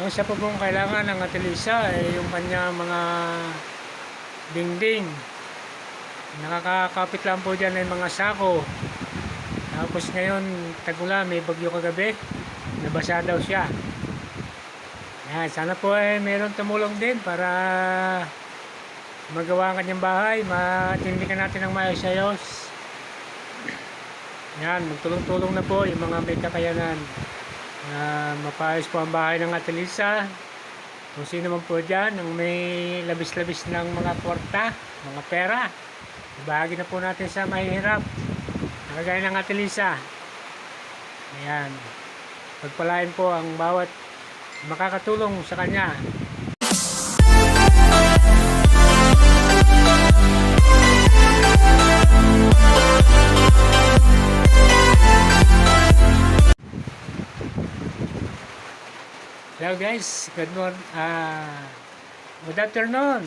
Ang isa po pong kailangan ng Atelisa ay yung kanya mga dingding. Nakakapit lang po dyan ay mga sako. Tapos ngayon, tag-ulan, may bagyo kagabi. Nabasa daw siya. Yan, sana po ay mayroon tumulong din para magawa ang kanyang bahay. Matindikan natin ng maayos-ayos. Yan, magtulong-tulong na po yung mga may kakayanan. Mapaayos po ang bahay ng Atelisa. Kung sino man po dyan ang may labis-labis ng mga kwarta, mga pera, ibahagi na po natin sa mahihirap nakagaya ng Atelisa. Ayan, pagpalain po ang bawat makakatulong sa kanya. Hello guys, good afternoon.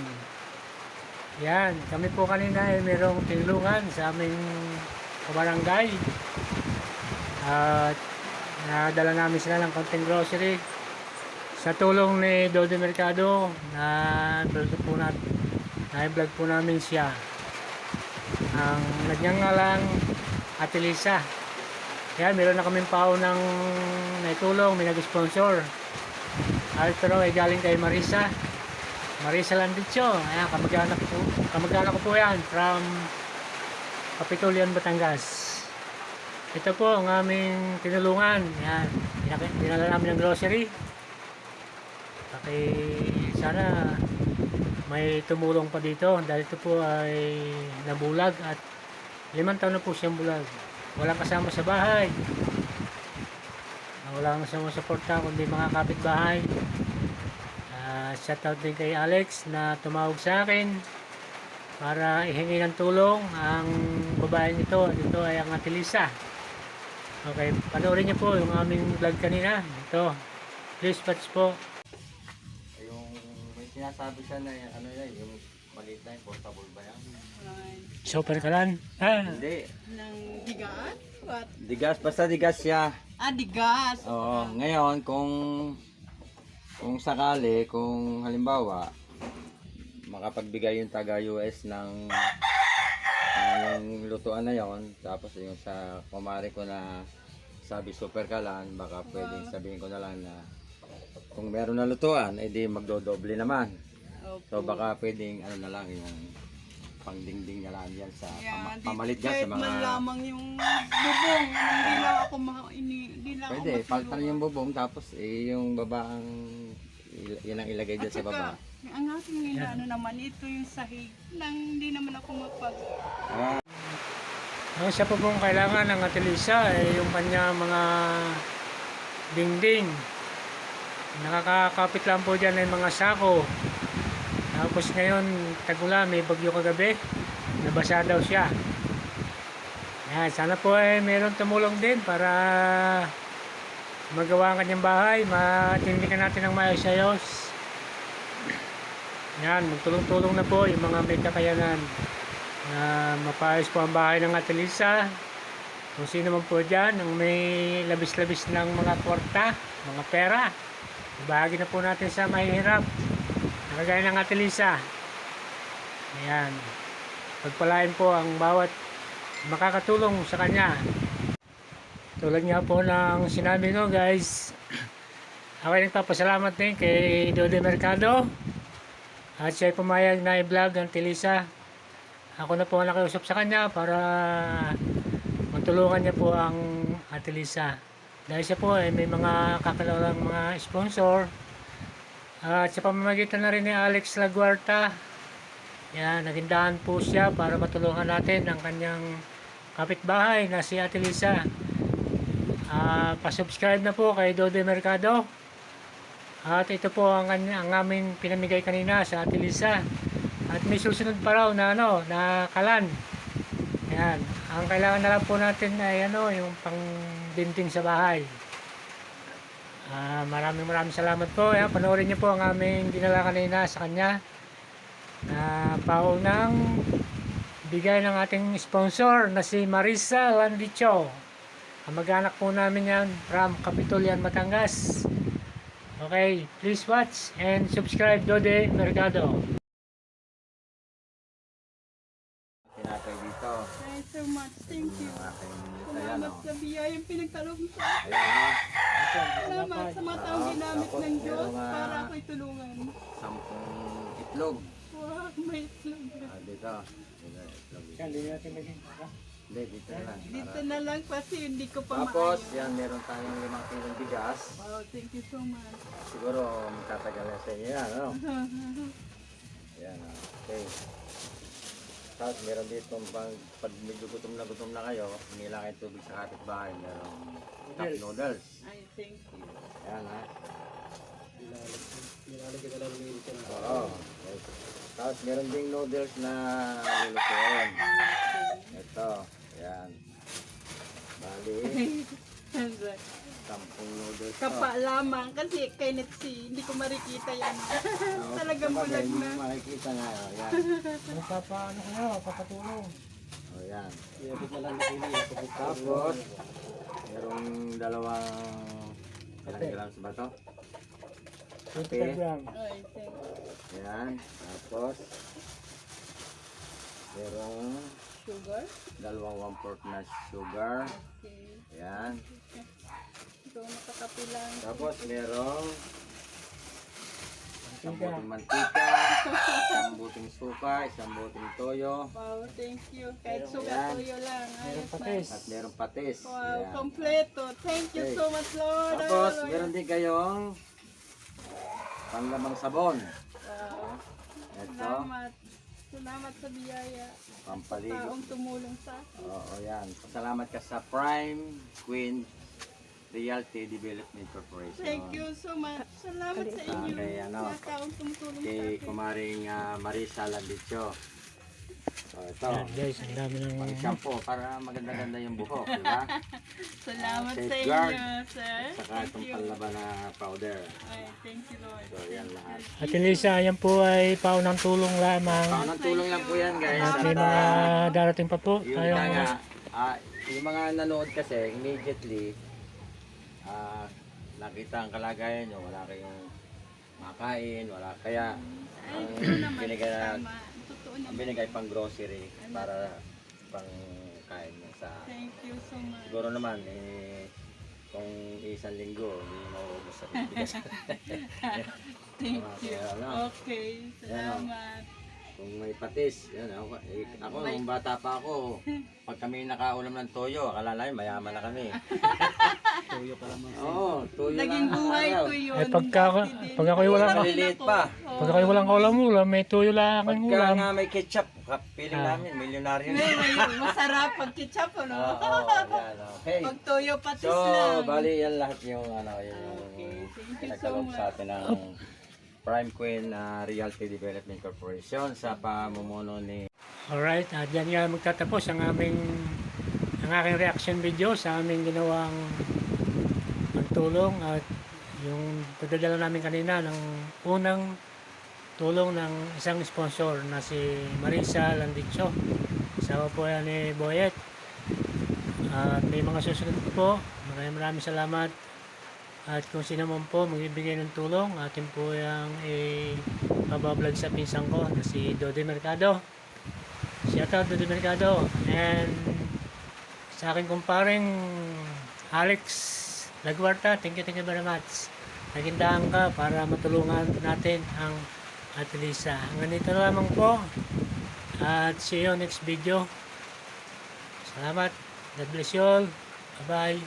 Yan, kami po kanina ay mayroong tinulungan sa aming kabarangay. At nadala namin sila ng konting grocery. Sa tulong ni Dodi Mercado, na-vlog po namin siya. Ang nagngangalang Atelisa. Yan, meron na kaming pao ng naitulong, may nag-sponsor. Pero ay galing kay Marisa Landicho. Ayan, kamag-anak ko po yan from Kapitulian, Batangas. Ito po ang aming tinulungan. Ayan, dinala namin ng grocery. Sana may tumulong pa dito dahil ito po ay nabulag at 5 taon na po siyang bulag. Walang kasama sa bahay, walang sumusuporta kundi mga kapitbahay. Shoutout din kay Alex na tumawag sa akin para ihingi ng tulong ang babaeng ito. Ito ay ang Atelisa. Okay, panoorin niyo po yung aming vlog kanina. Ito, please watch po. Yung may sinasabi siya na ano yan, yung maliit na yung portable ba yan? Super kalan? Hindi. Ng digas? What? Digas, basta digas siya. Digas. Oo, ngayon kung sakali, kung halimbawa makapagbigay yung taga US ng yung lutuan na yon, tapos yung sa kumare ko na sabi super kalan, baka pwedeng sabihin ko na lang na kung meron na lutuan, edi magdodoble naman. So baka pwedeng ano na lang yung pangdingding na lang yan sa pamalit dyan sa mga... Kahit lamang yung bubong, hindi lang ako hindi lang Pwede, ako paltan yung bubong tapos yung babaang yan ang ilagay dyan sa baba. Ang aking ano naman, ito yung sahig nang hindi naman ako Ang isa po pong kailangan ng Atelisa ay yung kanya mga dingding. Nakakapit lang po dyan ay mga sako. Tapos ngayon, tag-ulan, may bagyo kagabi. Nabasa daw siya. Yan, sana po ay mayroon tumulong din para magawa ang kanyang bahay. Matindikan natin ng maayos-ayos. Yan, magtulong-tulong na po yung mga may kakayanan. Mapaayos po ang bahay ng Atelisa. Kung sino man po dyan ang may labis-labis ng mga kwarta, mga pera, ibahagi na po natin sa mahihirap nakagaya ng Atelisa. Ayan, pagpalain po ang bawat makakatulong sa kanya. Tulad nga po ng sinabi ko guys, ako ay nagpapasalamat din kay Dodi Mercado at siya ay pumayag na i-vlog ang Atelisa. Ako na po ang nakiusap sa kanya para matulungan niya po ang Atelisa dahil siya po ay may mga kakalalang mga sponsor. At sa pamamagitan na rin ni Alex Laguarta, yan, nagindahan po siya para matulungan natin ang kanyang kapitbahay na si Atelisa. Pa-subscribe na po kay Dodi Mercado. At ito po ang aming pinamigay kanina sa Atelisa. At may susunod pa raw na na kalan. Yan, ang kailangan na lang po natin ay yung pang dinding sa bahay. Maraming salamat po. Ayan, panoorin niyo po ang aming dinala kanina sa kanya na paunang bigay ng ating sponsor na si Marisa Landicho. Kamag-anak po namin yan from Kapitulian, Batangas. Okay, please watch and subscribe Dode Mercado. Tinapay dito. Thank you so much. Thank you. Yung aking ayan Salamat o. sa biyayang pinagkaloob mo sa akin. Ayan Salamat sa mga taong ginamit Tapos ng Diyos merong, para ako'y tulungan. 10 itlog. Wow, may itlog. Dito. Itlog. Hindi natin lagyan. Hindi, dito na lang. Dito na lang kasi hindi ko pa Tapos, maayos. yan, meron tayong 5 kilong bigas. Wow, thank you so much. Siguro, magtatagal na sa inyo yan, ano? Yan, okay. Tapos, meron dito, pag medyo gutom na kayo, hinila kayo tubig sa kapitbahay, merong cup noodles. Ay, thank you. Yan, ha? Oo. Tapos, meron ding noodles na lulutuin. Ito, yan. Bali, 10 noodles to. Kapa lamang kasi kay Netsi, hindi ko marikita yan. Oo, Talagang sabagay, bulag hindi na. mo makikita nga, oh, yan. Ano kayo? Papatulong. O yan. Tapos, merong dalawang ilang grams ba to? 25 grams. Ay, thank you. Yan. Tapos, merong Sugar? dalawang 1/4 na sugar. Okay. Yan. Ikaw nakakapilang. Tapos, merong isang buting mantika, isang buting suka, isang buting toyo, Wow, thank you. Kahit Ayan. sugar tuyo lang. Ayos na. patis. at merong patis. Wow, Yan. kompleto. Thank you Okay. so much, Lord. Tapos, Hallelujah. meron din kayong panglamang sabon. Wow. Ito, Salamat. Salamat sa biyaya. pampaligo. Taong tumulong sa akin. Oo, yan. Pasalamat ka sa Prime Queen Realty Development Corporation. Thank you so much. Salamat sa inyo. Okay, ano, Mga taong tumutulong sa Kay akin. kumaring Marisa Landicho. So, ito. Yan guys, ang dami ng Pang shampoo para maganda-ganda yung buhok, di ba? Salamat sa Safeguard. inyo, sir. Saka Thank itong you. panlaban na powder. Ay, thank you, Lord. So, yan lahat. Ate Lisa, yan po ay paunang tulong lamang. Paano tulong lang po yan, guys. At At, may mga darating pa po yung tayong nga, yung mga nanood kasi, immediately, nakita ang kalagayan nyo, wala kayong makain, wala kaya, Ay, ang ito naman. binigay, Tama. Totoo ang naman. binigay pang grocery para pang kain mo sa, Thank you so much. siguro naman, kung isang linggo, hindi mo maubos sa bigas. Thank you. Ano? Okay, salamat. Kung may patis, yan, ako nung bata pa ako, pag kami nakaulam ng toyo, akala namin mayaman na kami. Toyo pa naman. Oo, toyo Naging lang. buhay Ano? ko yun. Ay, pag ako'y walang, Maliliit pa. pag ako'y walang kaulam-ulam, may tuyo lang ang Pagka ulam. nga may ketchup, piling namin, milyonaryo na. Masarap pag ketchup, ano? Oo, yan, okay. Pag toyo patis So, lang. bali yan lahat yung Okay, thank you so pinagkaloob much. sa atin ng Prime Queen Realty Development Corporation sa pamumuno ni Alright, at yan nga magtatapos ang aking reaction video sa aming ginawang pagtulong at yung pagdadala namin kanina ng unang tulong ng isang sponsor na si Marisa Landicho. Kasama po yan ni Boyet. At may mga susunod po. Maraming salamat. At kung sino man po magbibigay ng tulong, atin po yung ipabablog sa pinsang ko na si Dode Mercado. Shout out Dode Mercado. And sa aking kumparing Alex Laguarta, thank you very much. Nagindahan ka para matulungan natin ang Ate Lisa. Hanggang dito na lamang po. At see you next video. Salamat. God bless you all. Bye-bye.